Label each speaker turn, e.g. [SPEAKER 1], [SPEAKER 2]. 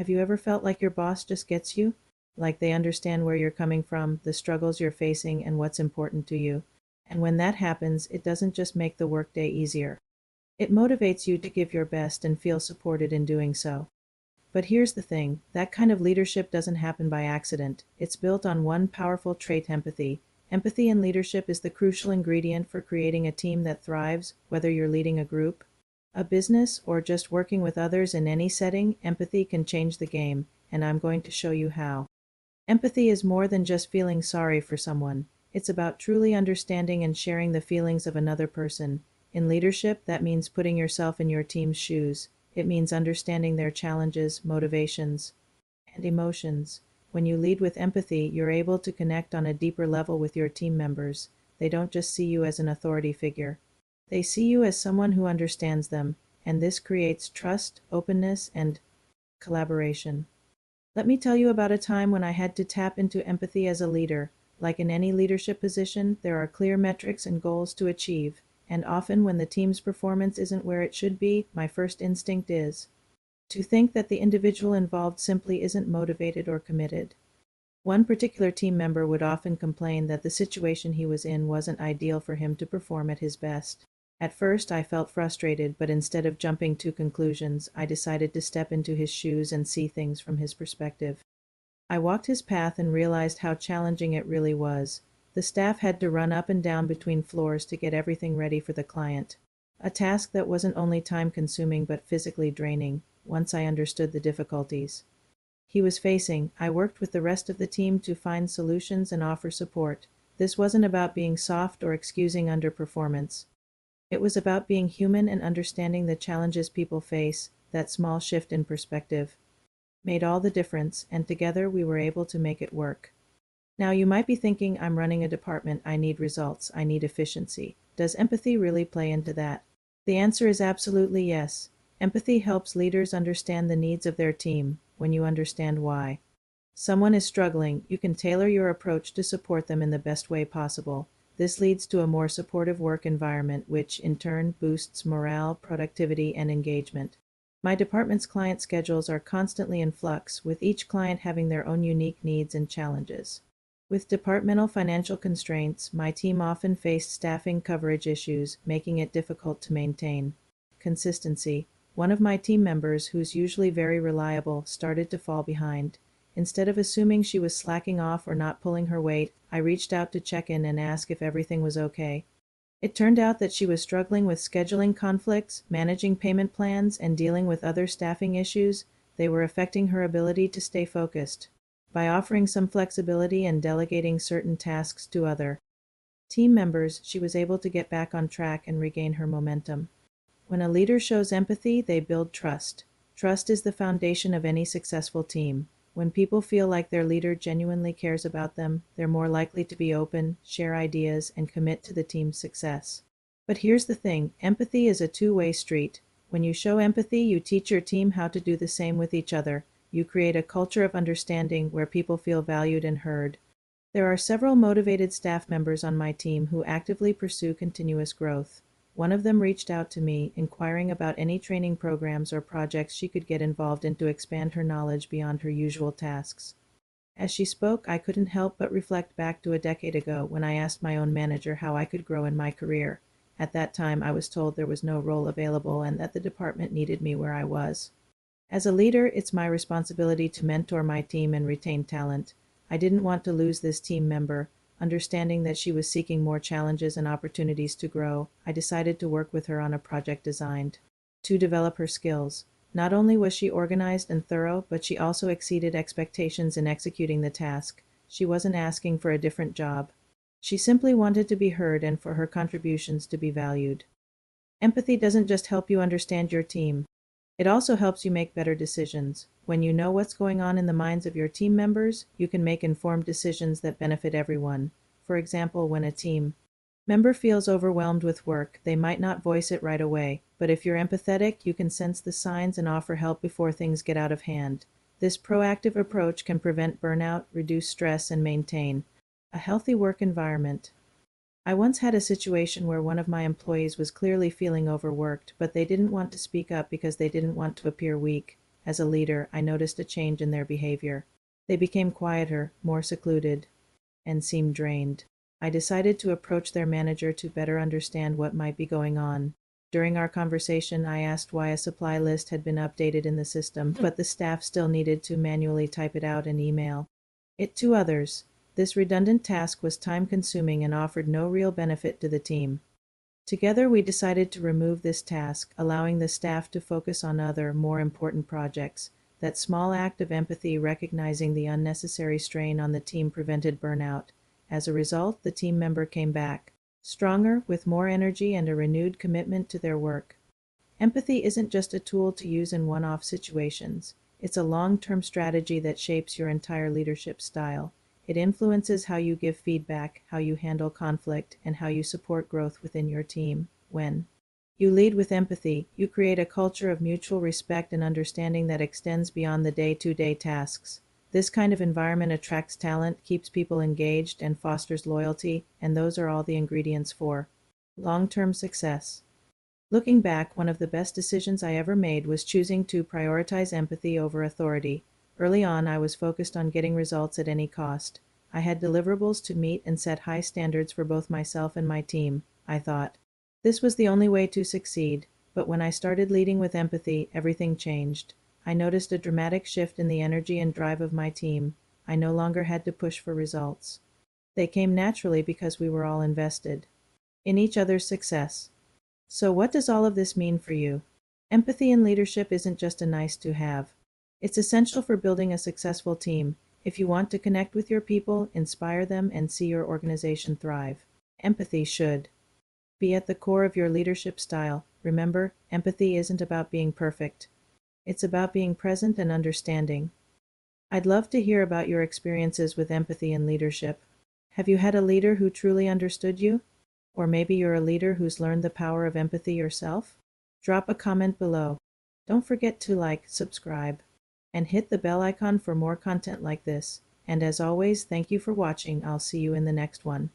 [SPEAKER 1] Have you ever felt like your boss just gets you? Like they understand where you're coming from, the struggles you're facing, and what's important to you. And when that happens, it doesn't just make the workday easier. It motivates you to give your best and feel supported in doing so. But here's the thing, that kind of leadership doesn't happen by accident. It's built on one powerful trait: empathy. Empathy in leadership is the crucial ingredient for creating a team that thrives, whether you're leading a group, a business, or just working with others in any setting. Empathy can change the game, and I'm going to show you how. Empathy is more than just feeling sorry for someone. It's about truly understanding and sharing the feelings of another person. In leadership, that means putting yourself in your team's shoes. It means understanding their challenges, motivations, and emotions. When you lead with empathy, you're able to connect on a deeper level with your team members. They don't just see you as an authority figure. They see you as someone who understands them, and this creates trust, openness, and collaboration. Let me tell you about a time when I had to tap into empathy as a leader. Like in any leadership position, there are clear metrics and goals to achieve, and often when the team's performance isn't where it should be, my first instinct is to think that the individual involved simply isn't motivated or committed. One particular team member would often complain that the situation he was in wasn't ideal for him to perform at his best. At first, I felt frustrated, but instead of jumping to conclusions, I decided to step into his shoes and see things from his perspective. I walked his path and realized how challenging it really was. The staff had to run up and down between floors to get everything ready for the client. A task that wasn't only time-consuming but physically draining, once I understood the difficulties he was facing. I worked with the rest of the team to find solutions and offer support. This wasn't about being soft or excusing underperformance. It was about being human and understanding the challenges people face. That small shift in perspective made all the difference, and together we were able to make it work. Now you might be thinking, I'm running a department, I need results, I need efficiency. Does empathy really play into that? The answer is absolutely yes. Empathy helps leaders understand the needs of their team. When you understand why someone is struggling, you can tailor your approach to support them in the best way possible. This leads to a more supportive work environment, which in turn boosts morale, productivity, and engagement. My department's client schedules are constantly in flux, with each client having their own unique needs and challenges. With departmental financial constraints, my team often faced staffing coverage issues, making it difficult to maintain consistency. One of my team members, who's usually very reliable, started to fall behind. Instead of assuming she was slacking off or not pulling her weight, I reached out to check in and ask if everything was okay. It turned out that she was struggling with scheduling conflicts, managing payment plans, and dealing with other staffing issues. They were affecting her ability to stay focused. By offering some flexibility and delegating certain tasks to other team members, she was able to get back on track and regain her momentum. When a leader shows empathy, they build trust. Trust is the foundation of any successful team. When people feel like their leader genuinely cares about them, they're more likely to be open, share ideas, and commit to the team's success. But here's the thing, empathy is a two-way street. When you show empathy, you teach your team how to do the same with each other. You create a culture of understanding where people feel valued and heard. There are several motivated staff members on my team who actively pursue continuous growth. One of them reached out to me, inquiring about any training programs or projects she could get involved in to expand her knowledge beyond her usual tasks. As she spoke, I couldn't help but reflect back to a decade ago when I asked my own manager how I could grow in my career. At that time, I was told there was no role available and that the department needed me where I was. As a leader, it's my responsibility to mentor my team and retain talent. I didn't want to lose this team member. Understanding that she was seeking more challenges and opportunities to grow, I decided to work with her on a project designed to develop her skills. Not only was she organized and thorough, but she also exceeded expectations in executing the task. She wasn't asking for a different job. She simply wanted to be heard and for her contributions to be valued. Empathy doesn't just help you understand your team. It also helps you make better decisions. When you know what's going on in the minds of your team members, you can make informed decisions that benefit everyone. For example, when a team member feels overwhelmed with work, they might not voice it right away, but if you're empathetic, you can sense the signs and offer help before things get out of hand. This proactive approach can prevent burnout, reduce stress, and maintain a healthy work environment. I once had a situation where one of my employees was clearly feeling overworked, but they didn't want to speak up because they didn't want to appear weak. As a leader, I noticed a change in their behavior. They became quieter, more secluded, and seemed drained. I decided to approach their manager to better understand what might be going on. During our conversation, I asked why a supply list had been updated in the system, but the staff still needed to manually type it out and email it to others. This redundant task was time-consuming and offered no real benefit to the team. Together, we decided to remove this task, allowing the staff to focus on other, more important projects. That small act of empathy, recognizing the unnecessary strain on the team, prevented burnout. As a result, the team member came back stronger, with more energy and a renewed commitment to their work. Empathy isn't just a tool to use in one-off situations. It's a long-term strategy that shapes your entire leadership style. It influences how you give feedback, how you handle conflict, and how you support growth within your team. When you lead with empathy, you create a culture of mutual respect and understanding that extends beyond the day-to-day tasks. This kind of environment attracts talent, keeps people engaged, and fosters loyalty, and those are all the ingredients for long-term success. Looking back, one of the best decisions I ever made was choosing to prioritize empathy over authority. Early on, I was focused on getting results at any cost. I had deliverables to meet and set high standards for both myself and my team. I thought this was the only way to succeed, but when I started leading with empathy, everything changed. I noticed a dramatic shift in the energy and drive of my team. I no longer had to push for results. They came naturally because we were all invested in each other's success. So what does all of this mean for you? Empathy in leadership isn't just a nice to have. It's essential for building a successful team. If you want to connect with your people, inspire them, and see your organization thrive, empathy should be at the core of your leadership style. Remember, empathy isn't about being perfect. It's about being present and understanding. I'd love to hear about your experiences with empathy in leadership. Have you had a leader who truly understood you? Or maybe you're a leader who's learned the power of empathy yourself? Drop a comment below. Don't forget to like, subscribe, and hit the bell icon for more content like this. And as always, thank you for watching. I'll see you in the next one.